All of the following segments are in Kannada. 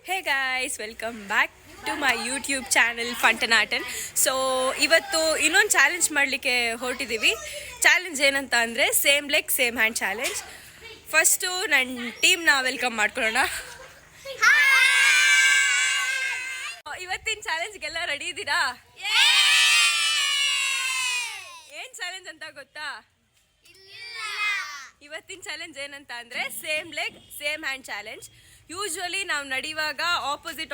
Hey guys, welcome back to my YouTube channel ಫಂಟನಾಟನ್. ಸೊ ಇವತ್ತು ಇನ್ನೊಂದು ಚಾಲೆಂಜ್ ಮಾಡಲಿಕ್ಕೆ ಹೊರಟಿದ್ದೀವಿ. ಚಾಲೆಂಜ್ ಏನಂತ ಅಂದರೆ same leg same hand challenge. First ನನ್ನ ಟೀಮ್ನ ವೆಲ್ಕಮ್ ಮಾಡ್ಕೊಳ್ಳೋಣ. ಇವತ್ತಿನ ಚಾಲೆಂಜ್ಗೆಲ್ಲ ರೆಡಿ ಇದ್ದೀರಾ? ಏನು ಚಾಲೆಂಜ್ ಅಂತ ಗೊತ್ತಾ? ಇವತ್ತಿನ ಚಾಲೆಂಜ್ ಏನಂತ ಅಂದರೆ same leg same hand challenge. Usually ನಾವು ನಡೆಯುವಾಗ ಆಪೋಸಿಟ್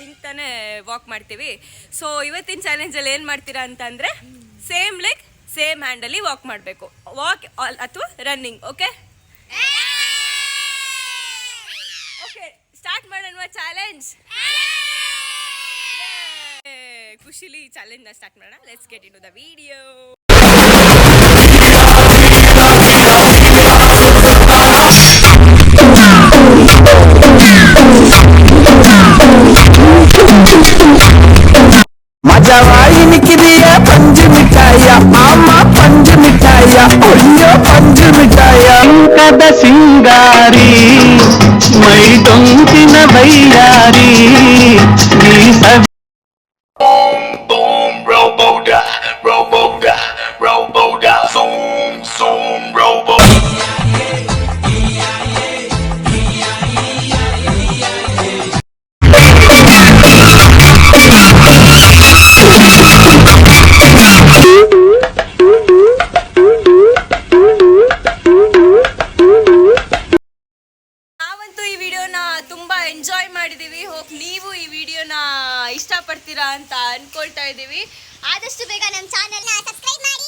ಹಿಂತಾನೆ ವಾಕ್ ಮಾಡ್ತೀವಿ. ಸೊ ಇವತ್ತಿನ ಚಾಲೆಂಜಲ್ಲಿ ಏನು ಮಾಡ್ತೀರಾ ಅಂತಂದರೆ ಸೇಮ್ ಲೆಗ್ ಸೇಮ್ ಹ್ಯಾಂಡಲ್ಲಿ ವಾಕ್ ಮಾಡಬೇಕು. ವಾಕ್ ಅಥವಾ ರನ್ನಿಂಗ್. ಓಕೆ ಓಕೆ, ಸ್ಟಾರ್ಟ್ ಮಾಡೋಣ ಚಾಲೆಂಜ್. ಖುಷಿಲಿ ಚಾಲೆಂಜ್ನ ಸ್ಟಾರ್ಟ್ ಮಾಡೋಣ. Let's get into the video. मजवाई निकलिया पंज मिठाइया आमा पंज मिठाइया ओयो पंज मिठाइया कद सिंगारी मई डोंकिन वैयारी नी सब boom roboda zoom robo. Enjoy ಮಾಡಿದ್ದೀವಿ. ಹೋಪ್ ನೀವು ಈ ವಿಡಿಯೋನ ಇಷ್ಟಪಡ್ತೀರಾ ಅಂತ ಅನ್ಕೊಳ್ತಾ ಇದ್ದೀವಿ. ಆದಷ್ಟು ಬೇಗ ನಮ್ಮ ಚಾನೆಲ್ನ ಸಬ್ಸ್ಕ್ರೈಬ್ ಮಾಡಿ,